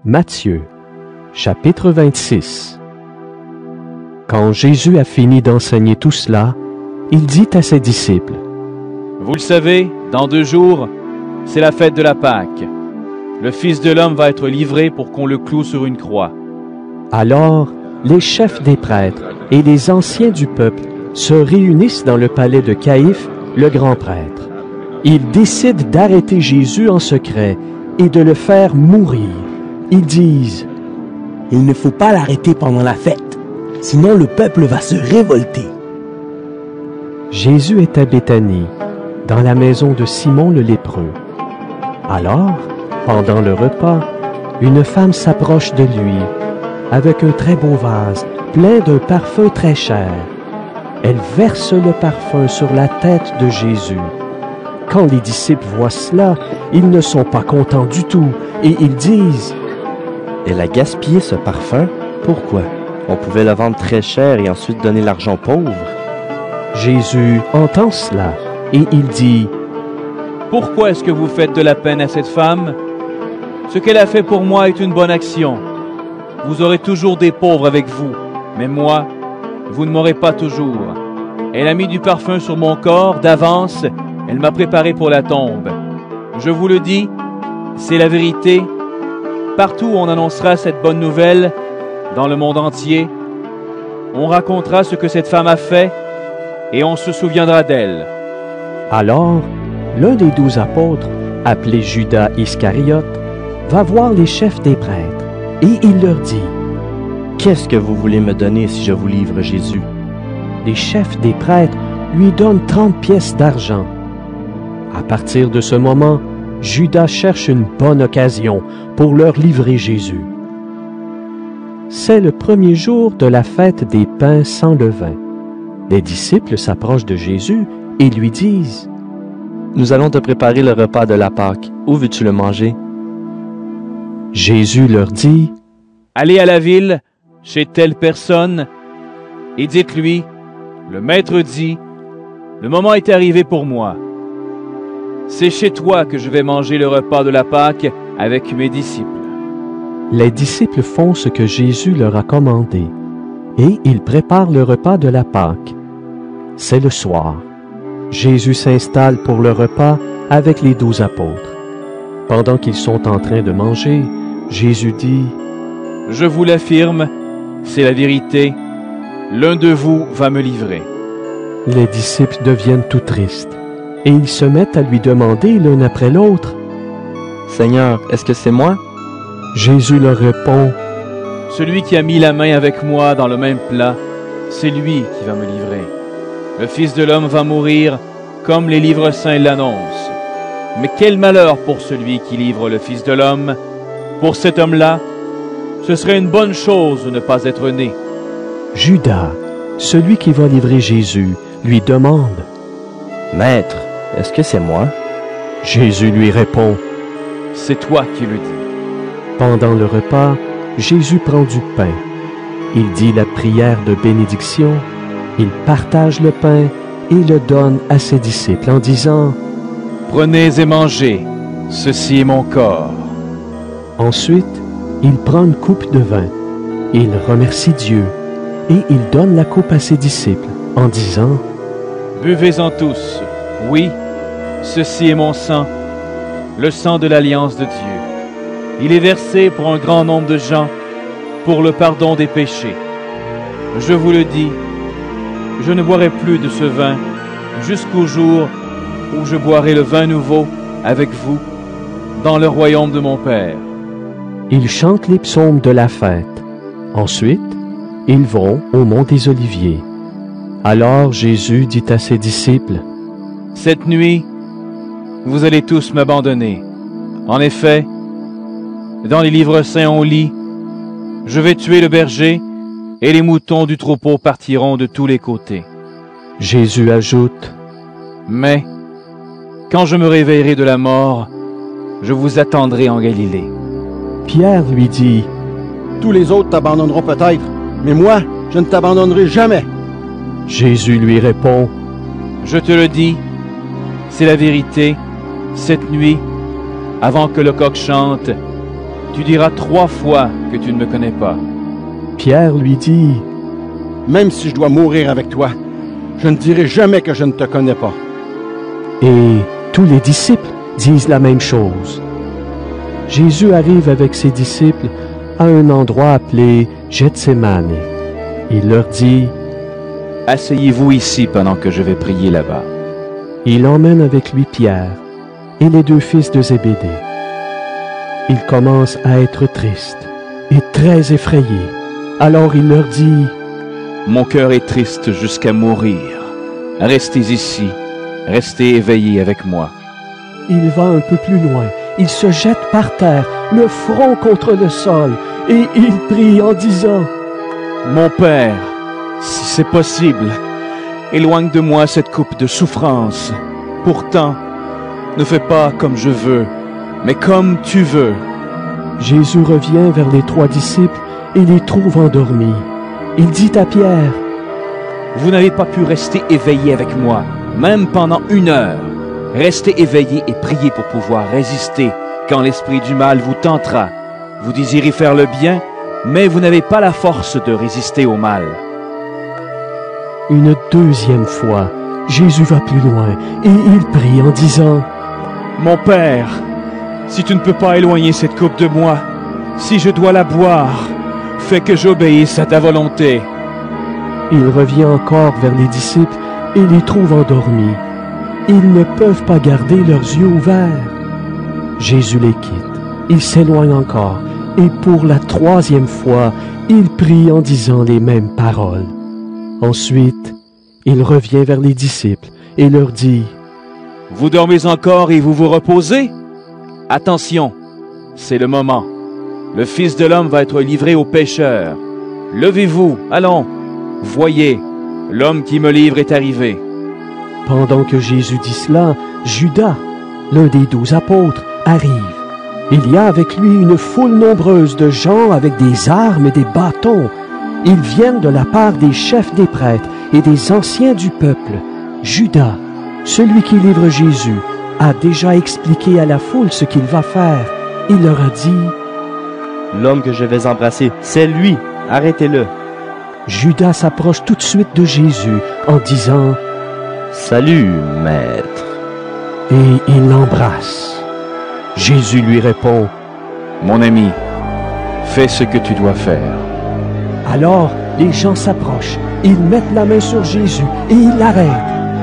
Matthieu, chapitre 26. Quand Jésus a fini d'enseigner tout cela, il dit à ses disciples: Vous le savez, dans 2 jours, c'est la fête de la Pâque. Le Fils de l'homme va être livré pour qu'on le cloue sur une croix. Alors, les chefs des prêtres et les anciens du peuple se réunissent dans le palais de Caïphe, le grand prêtre. Ils décident d'arrêter Jésus en secret et de le faire mourir. Ils disent: Il ne faut pas l'arrêter pendant la fête, sinon le peuple va se révolter. Jésus est à Béthanie, dans la maison de Simon le lépreux. Alors, pendant le repas, une femme s'approche de lui, avec un très beau vase, plein d'un parfum très cher. Elle verse le parfum sur la tête de Jésus. Quand les disciples voient cela, ils ne sont pas contents du tout, et ils disent: Elle a gaspillé ce parfum? Pourquoi? On pouvait le vendre très cher et ensuite donner l'argent aux pauvres. Jésus entend cela, et il dit: Pourquoi est-ce que vous faites de la peine à cette femme? Ce qu'elle a fait pour moi est une bonne action. Vous aurez toujours des pauvres avec vous, mais moi, vous ne m'aurez pas toujours. Elle a mis du parfum sur mon corps d'avance, elle m'a préparé pour la tombe. Je vous le dis, c'est la vérité. Partout où on annoncera cette bonne nouvelle, dans le monde entier, on racontera ce que cette femme a fait et on se souviendra d'elle. Alors, l'un des 12 apôtres, appelé Judas Iscariote, va voir les chefs des prêtres, et il leur dit: Qu'est-ce que vous voulez me donner si je vous livre Jésus? Les chefs des prêtres lui donnent 30 pièces d'argent. À partir de ce moment, Judas cherche une bonne occasion pour leur livrer Jésus. C'est le premier jour de la fête des pains sans levain. Les disciples s'approchent de Jésus et lui disent: Nous allons te préparer le repas de la Pâque. Où veux-tu le manger? Jésus leur dit: Allez à la ville, chez telle personne, et dites-lui: Le Maître dit, le moment est arrivé pour moi. C'est chez toi que je vais manger le repas de la Pâque avec mes disciples. Les disciples font ce que Jésus leur a commandé, et ils préparent le repas de la Pâque. C'est le soir. Jésus s'installe pour le repas avec les 12 apôtres. Pendant qu'ils sont en train de manger, Jésus dit: Je vous l'affirme, c'est la vérité, l'un de vous va me livrer. Les disciples deviennent tout tristes, et ils se mettent à lui demander l'un après l'autre: Seigneur, est-ce que c'est moi? Jésus leur répond: Celui qui a mis la main avec moi dans le même plat, c'est lui qui va me livrer. Le Fils de l'homme va mourir comme les livres saints l'annoncent. Mais quel malheur pour celui qui livre le Fils de l'homme! Pour cet homme-là, ce serait une bonne chose de ne pas être né. Judas, celui qui va livrer Jésus, lui demande: Maître, est-ce que c'est moi? Jésus lui répond: C'est toi qui le dis. Pendant le repas, Jésus prend du pain. Il dit la prière de bénédiction, il partage le pain et le donne à ses disciples en disant: Prenez et mangez, ceci est mon corps. Ensuite, il prend une coupe de vin, il remercie Dieu et il donne la coupe à ses disciples en disant: Buvez-en tous, oui, ceci est mon sang, le sang de l'alliance de Dieu. Il est versé pour un grand nombre de gens, pour le pardon des péchés. Je vous le dis, je ne boirai plus de ce vin jusqu'au jour où je boirai le vin nouveau avec vous dans le royaume de mon Père. Ils chantent les psaumes de la fête. Ensuite, ils vont au mont des Oliviers. Alors Jésus dit à ses disciples: Cette nuit, vous allez tous m'abandonner. En effet, dans les livres saints on lit: Je vais tuer le berger, et les moutons du troupeau partiront de tous les côtés. Jésus ajoute: Mais, quand je me réveillerai de la mort, je vous attendrai en Galilée. Pierre lui dit: Tous les autres t'abandonneront peut-être, mais moi, je ne t'abandonnerai jamais. Jésus lui répond: Je te le dis, c'est la vérité, cette nuit, avant que le coq chante, tu diras 3 fois que tu ne me connais pas. Pierre lui dit, Même si je dois mourir avec toi, je ne dirai jamais que je ne te connais pas. et tous les disciples disent la même chose. Jésus arrive avec ses disciples à un endroit appelé Gethsémane. Il leur dit, Asseyez-vous ici pendant que je vais prier là-bas. il emmène avec lui Pierre et les 2 fils de Zébédée. Il commence à être triste et très effrayé. Alors il leur dit, Mon cœur est triste jusqu'à mourir. Restez ici, restez éveillés avec moi. il va un peu plus loin, il se jette par terre, le front contre le sol, et il prie en disant, Mon Père, si c'est possible, éloigne de moi cette coupe de souffrance. Pourtant, ne fais pas comme je veux, mais comme tu veux. Jésus revient vers les 3 disciples et les trouve endormis. Il dit à Pierre, Vous n'avez pas pu rester éveillés avec moi, même pendant 1 heure. Restez éveillés et priez pour pouvoir résister quand l'esprit du mal vous tentera. Vous désirez faire le bien, mais vous n'avez pas la force de résister au mal. une 2e fois, Jésus va plus loin et il prie en disant, Mon Père, si tu ne peux pas éloigner cette coupe de moi, si je dois la boire, fais que j'obéisse à ta volonté. Il revient encore vers les disciples et les trouve endormis. Ils ne peuvent pas garder leurs yeux ouverts. Jésus les quitte. Il s'éloigne encore et pour la 3e fois, il prie en disant les mêmes paroles. Ensuite, il revient vers les disciples et leur dit, Vous dormez encore et vous vous reposez? Attention, c'est le moment. Le Fils de l'homme va être livré aux pécheurs. Levez-vous, allons. Voyez, l'homme qui me livre est arrivé. Pendant que Jésus dit cela, Judas, l'un des 12 apôtres, arrive. Il y a avec lui une foule nombreuse de gens avec des armes et des bâtons. Ils viennent de la part des chefs des prêtres et des anciens du peuple. Judas, celui qui livre Jésus, a déjà expliqué à la foule ce qu'il va faire. Il leur a dit, L'homme que je vais embrasser, c'est lui. Arrêtez-le. Judas s'approche tout de suite de Jésus en disant, Salut, maître. et il l'embrasse. Jésus lui répond, Mon ami, fais ce que tu dois faire. Alors, les gens s'approchent, ils mettent la main sur Jésus et ils l'arrêtent.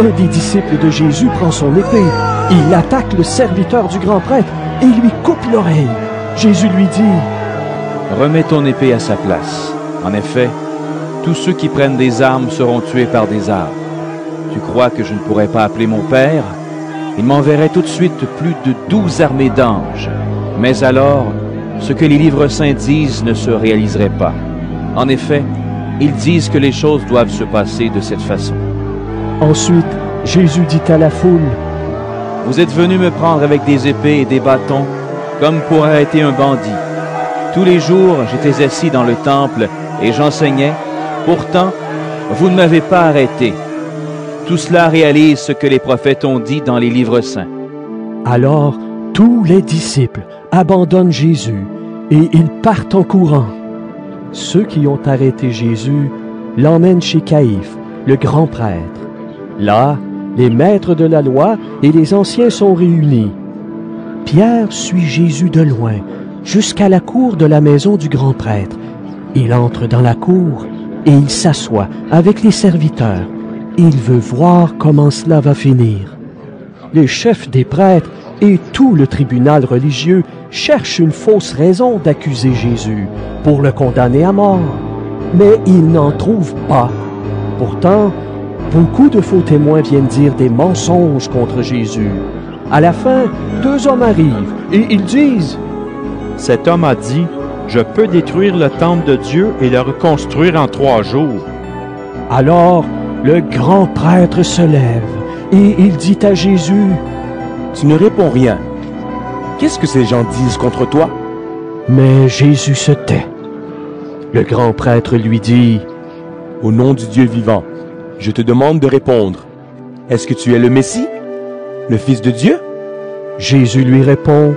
Un des disciples de Jésus prend son épée. Il attaque le serviteur du grand prêtre et lui coupe l'oreille. Jésus lui dit, Remets ton épée à sa place. En effet, tous ceux qui prennent des armes seront tués par des armes. Tu crois que je ne pourrais pas appeler mon Père? Il m'enverrait tout de suite plus de 12 armées d'anges. Mais alors, ce que les livres saints disent ne se réaliserait pas. En effet, ils disent que les choses doivent se passer de cette façon. Ensuite, Jésus dit à la foule, Vous êtes venus me prendre avec des épées et des bâtons, comme pour arrêter un bandit. Tous les jours, j'étais assis dans le temple et j'enseignais. Pourtant, vous ne m'avez pas arrêté. Tout cela réalise ce que les prophètes ont dit dans les livres saints. Alors tous les disciples abandonnent Jésus et ils partent en courant. Ceux qui ont arrêté Jésus l'emmènent chez Caïphe, le grand prêtre. Là, les maîtres de la loi et les anciens sont réunis. Pierre suit Jésus de loin, jusqu'à la cour de la maison du grand prêtre. Il entre dans la cour et il s'assoit avec les serviteurs. Il veut voir comment cela va finir. Les chefs des prêtres et tout le tribunal religieux cherchent une fausse raison d'accuser Jésus pour le condamner à mort. Mais ils n'en trouvent pas. Pourtant, beaucoup de faux témoins viennent dire des mensonges contre Jésus. À la fin, 2 hommes arrivent et ils disent, Cet homme a dit, je peux détruire le temple de Dieu et le reconstruire en 3 jours. alors le grand prêtre se lève et il dit à Jésus, Tu ne réponds rien. Qu'est-ce que ces gens disent contre toi? mais Jésus se tait. Le grand prêtre lui dit, Au nom du Dieu vivant, je te demande de répondre. Est-ce que tu es le Messie, le Fils de Dieu? Jésus lui répond,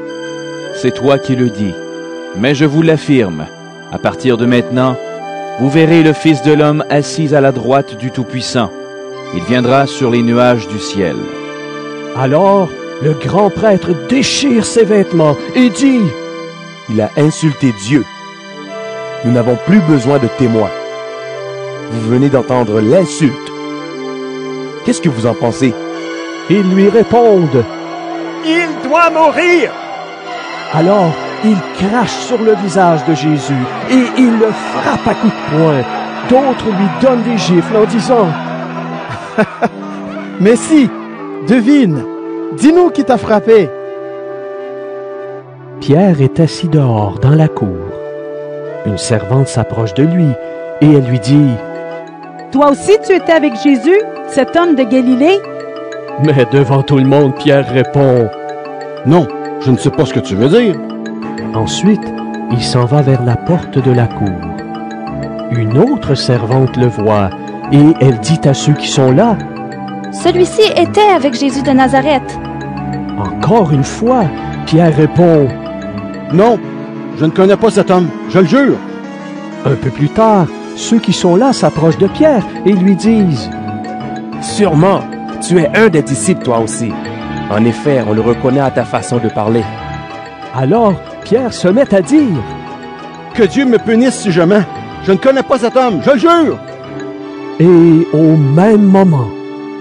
C'est toi qui le dis. Mais je vous l'affirme, à partir de maintenant, vous verrez le Fils de l'homme assis à la droite du Tout-Puissant. Il viendra sur les nuages du ciel. Alors, le grand prêtre déchire ses vêtements et dit: Il a insulté Dieu. Nous n'avons plus besoin de témoins. Vous venez d'entendre l'insulte. Qu'est-ce que vous en pensez? Ils lui répondent: Il doit mourir! Alors, il crache sur le visage de Jésus et il le frappe à coups de poing. D'autres lui donnent des gifles en disant: Mais si, devine, dis-nous qui t'a frappé. Pierre est assis dehors dans la cour. Une servante s'approche de lui et elle lui dit: Toi aussi tu étais avec Jésus, cet homme de Galilée? Mais devant tout le monde, Pierre répond: Non, je ne sais pas ce que tu veux dire. Ensuite, il s'en va vers la porte de la cour. Une autre servante le voit et elle dit à ceux qui sont là: Celui-ci était avec Jésus de Nazareth. Encore une fois, Pierre répond: Non, je ne connais pas cet homme, je le jure. Un peu plus tard, ceux qui sont là s'approchent de Pierre et lui disent: Sûrement, tu es un des disciples toi aussi. En effet, on le reconnaît à ta façon de parler. Alors, Pierre se met à dire: Que Dieu me punisse si je mens. Je ne connais pas cet homme, je le jure. Et au même moment,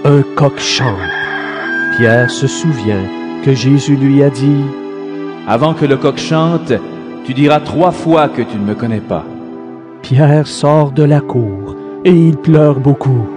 un coq chante. Pierre se souvient que Jésus lui a dit: Avant que le coq chante, tu diras 3 fois que tu ne me connais pas. Pierre sort de la cour et il pleure beaucoup.